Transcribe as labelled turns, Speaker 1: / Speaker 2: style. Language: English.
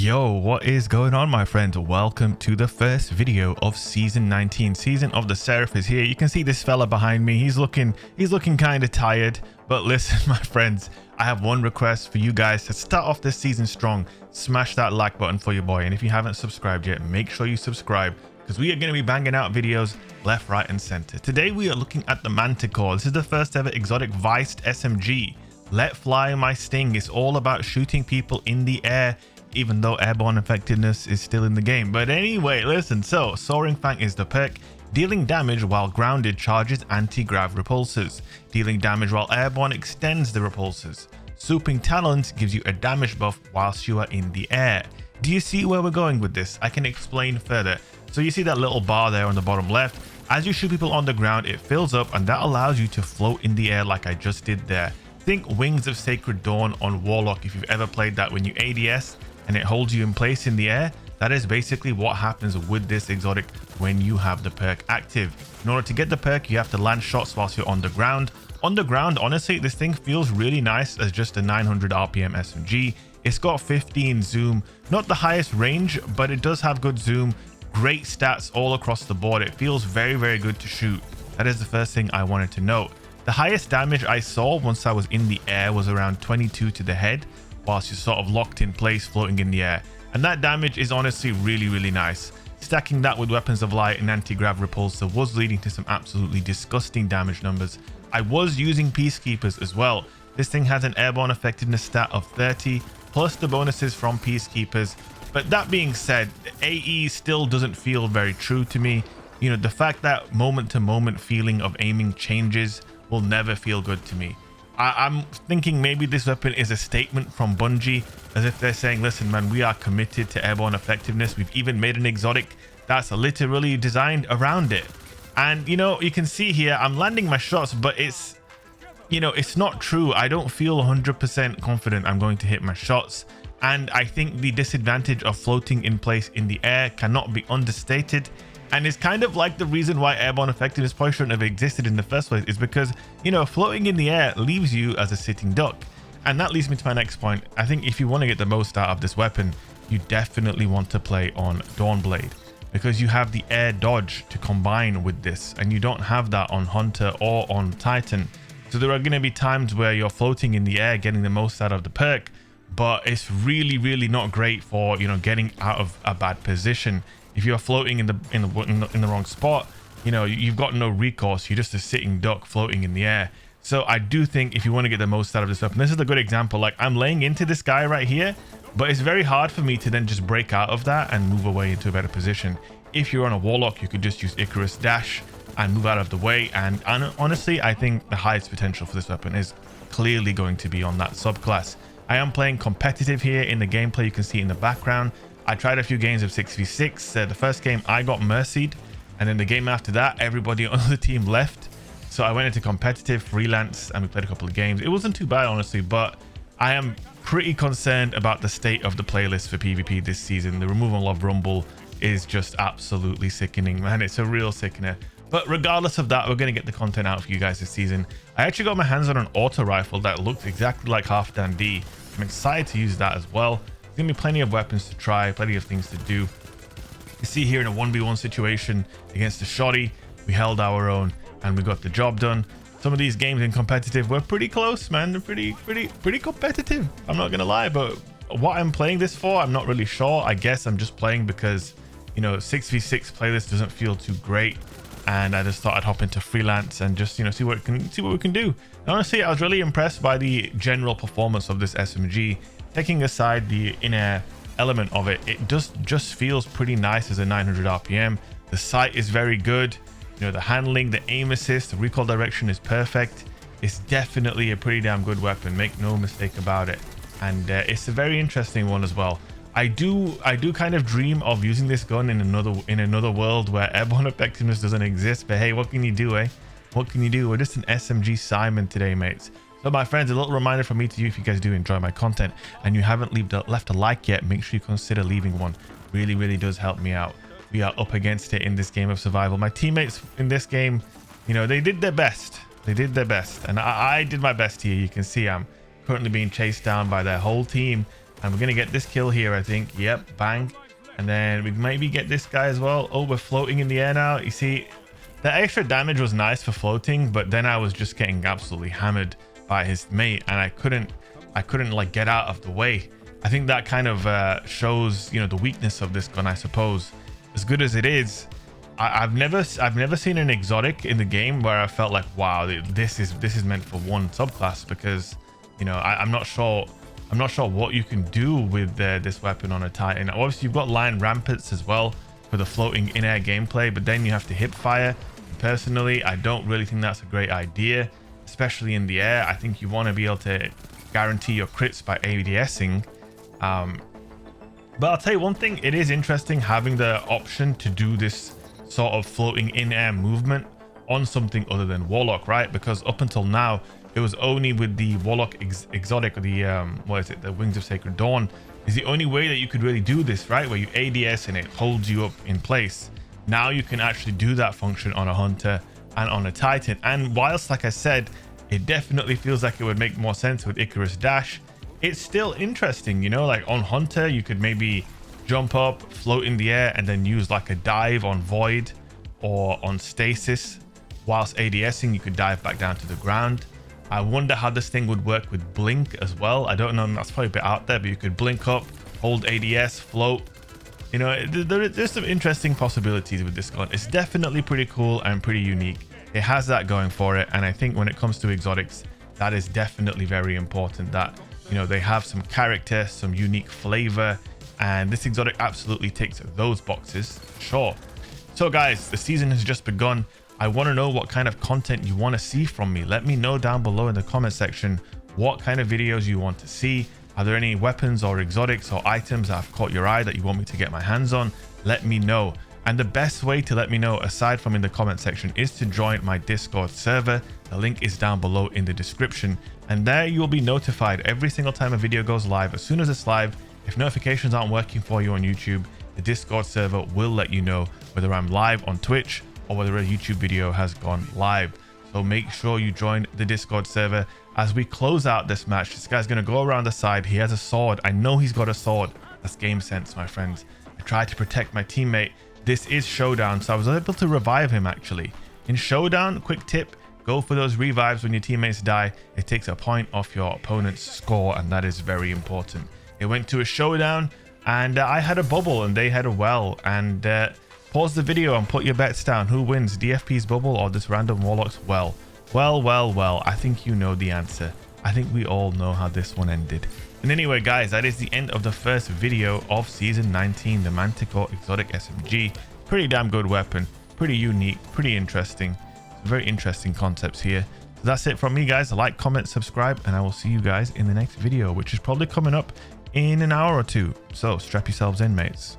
Speaker 1: Yo, what is going on, my friends? Welcome to the first video of season 19. Season of the Seraph is here. You can see this fella behind me. He's looking kind of tired. But listen, my friends, I have one request for you guys to start off this season strong. Smash that like button for your boy. And if you haven't subscribed yet, make sure you subscribe, because we are going to be banging out videos left, right, and center. Today we are looking at the Manticore. This is the first ever exotic viced SMG. Let fly my sting. It's all about shooting people in the air, even though airborne effectiveness is still in the game. But anyway, listen, so Soaring Fang is the perk. Dealing damage while grounded charges anti-grav repulsors. Dealing damage while airborne extends the repulsors. Swooping Talons gives you a damage buff whilst you are in the air. Do you see where we're going with this? I can explain further. So you see that little bar there on the bottom left. As you shoot people on the ground, it fills up, and that allows you to float in the air like I just did there. Think Wings of Sacred Dawn on Warlock if you've ever played that, when you ADS and it holds you in place in the air. That is basically what happens with this exotic when you have the perk active. In order to get the perk, you have to land shots whilst you're on the ground. On the ground, honestly, this thing feels really nice as just a 900 RPM SMG. It's got 15 zoom, not the highest range, but it does have good zoom. Great stats all across the board. It feels very, very good to shoot. That is the first thing I wanted to note. The highest damage I saw once I was in the air was around 22 to the head, whilst you're sort of locked in place floating in the air. And that damage is honestly really, really nice. Stacking that with Weapons of Light and anti-grav repulsor was leading to some absolutely disgusting damage numbers. I was using Peacekeepers as well. This thing has an airborne effectiveness stat of 30 plus the bonuses from Peacekeepers. But that being said, AE still doesn't feel very true to me. You know, the fact that moment to moment feeling of aiming changes will never feel good to me. I'm thinking maybe this weapon is a statement from Bungie, as if they're saying, listen man, we are committed to airborne effectiveness. We've even made an exotic that's literally designed around it. And you know, you can see here I'm landing my shots, but it's, you know, it's not true. I don't feel 100% confident I'm going to hit my shots. And I think the disadvantage of floating in place in the air cannot be understated. And it's kind of like the reason why airborne effectiveness probably shouldn't have existed in the first place, is because, you know, floating in the air leaves you as a sitting duck. And that leads me to my next point. I think if you want to get the most out of this weapon, you definitely want to play on Dawnblade, because you have the air dodge to combine with this, and you don't have that on Hunter or on Titan. So there are going to be times where you're floating in the air getting the most out of the perk, but it's really, really not great for, you know, getting out of a bad position. If you're floating in the wrong spot, you know, you've got no recourse. You're just a sitting duck floating in the air. So I do think if you want to get the most out of this weapon, this is a good example. Like, I'm laying into this guy right here, but it's very hard for me to then just break out of that and move away into a better position. If you're on a Warlock, you could just use Icarus Dash and move out of the way. And honestly, I think the highest potential for this weapon is clearly going to be on that subclass. I am playing competitive here in the gameplay. You can see in the background. I tried a few games of 6v6. The first game I got mercied, and then the game after that everybody on the team left, so I went into competitive freelance and we played a couple of games. It wasn't too bad, honestly, but I am pretty concerned about the state of the playlist for PvP this season. The removal of Rumble is just absolutely sickening, man. It's a real sickener. But regardless of that, we're going to get the content out for you guys this season. I actually got my hands on an auto rifle that looks exactly like Half Dan D. I'm excited to use that as well. There's gonna be plenty of weapons to try, plenty of things to do. You see here in a 1v1 situation against the shoddy, we held our own and we got the job done. Some of these games in competitive were pretty close, man. They're pretty competitive, I'm not gonna lie. But what I'm playing this for, I'm not really sure. I guess I'm just playing because, you know, 6v6 playlist doesn't feel too great, and I just thought I'd hop into freelance and just, you know, see what we can do. And honestly, I was really impressed by the general performance of this SMG. Taking aside the in-air element of it, it just feels pretty nice as a 900 RPM. The sight is very good. You know, the handling, the aim assist, the recoil direction is perfect. It's definitely a pretty damn good weapon, make no mistake about it. And it's a very interesting one as well. I do kind of dream of using this gun in another world where airborne effectiveness doesn't exist. But hey, what can you do, eh? What can you do? We're just an SMG Simon today, mates. So my friends, a little reminder from me to you, if you guys do enjoy my content and you haven't left a like yet, make sure you consider leaving one. Really, really does help me out. We are up against it in this game of survival. My teammates in this game, you know, they did their best. They did their best. And I did my best here. You can see I'm currently being chased down by their whole team. And we're going to get this kill here, I think. Yep, bang. And then we maybe get this guy as well. Oh, we're floating in the air now. You see, the extra damage was nice for floating, but then I was just getting absolutely hammered by his mate, and I couldn't like get out of the way. I think that kind of shows, you know, the weakness of this gun, I suppose. As good as it is, I've never seen an exotic in the game where I felt like, wow, this is meant for one subclass, because, you know, I'm not sure what you can do with this weapon on a Titan. Obviously, you've got line rampants as well for the floating in-air gameplay, but then you have to hip fire. Personally, I don't really think that's a great idea, especially in the air. I think you want to be able to guarantee your crits by ADSing. But I'll tell you one thing, it is interesting having the option to do this sort of floating in-air movement on something other than Warlock, right? Because up until now, it was only with the Warlock exotic, or the what is it, the Wings of Sacred Dawn, is the only way that you could really do this, right? Where you ADS and it holds you up in place. Now you can actually do that function on a Hunter and on a Titan. And whilst, like I said, it definitely feels like it would make more sense with Icarus Dash, it's still interesting, you know, like on Hunter, you could maybe jump up, float in the air, and then use like a dive on Void or on Stasis. Whilst ADSing, you could dive back down to the ground. I wonder how this thing would work with Blink as well. I don't know, that's probably a bit out there, but you could blink up, hold ADS, float. You know, there's some interesting possibilities with this gun. It's definitely pretty cool and pretty unique. It has that going for it, and I think when it comes to exotics, that is definitely very important, that, you know, they have some character, some unique flavor, and this exotic absolutely ticks those boxes, sure. So guys, the season has just begun. I want to know what kind of content you want to see from me. Let me know down below in the comment section what kind of videos you want to see. Are there any weapons or exotics or items that have caught your eye that you want me to get my hands on? Let me know. And the best way to let me know, aside from in the comment section, is to join my Discord server. The link is down below in the description, and there you'll be notified every single time a video goes live. As soon as it's live, if notifications aren't working for you on YouTube, the Discord server will let you know whether I'm live on Twitch or whether a YouTube video has gone live. So make sure you join the Discord server as we close out this match. This guy's going to go around the side. He has a sword. I know he's got a sword. That's game sense, my friends. I tried to protect my teammate. This is Showdown, so I was able to revive him actually. In Showdown, quick tip, go for those revives when your teammates die. It takes a point off your opponent's score, and that is very important. It went to a Showdown, and I had a bubble and they had a well. And pause the video and put your bets down. Who wins, DFP's bubble or this random Warlock's well? Well, I think you know the answer. I think we all know how this one ended. And anyway, guys, that is the end of the first video of Season 19, the Manticore Exotic SMG. Pretty damn good weapon, pretty unique, pretty interesting. Very interesting concepts here. So that's it from me, guys. Like, comment, subscribe, and I will see you guys in the next video, which is probably coming up in an hour or two. So strap yourselves in, mates.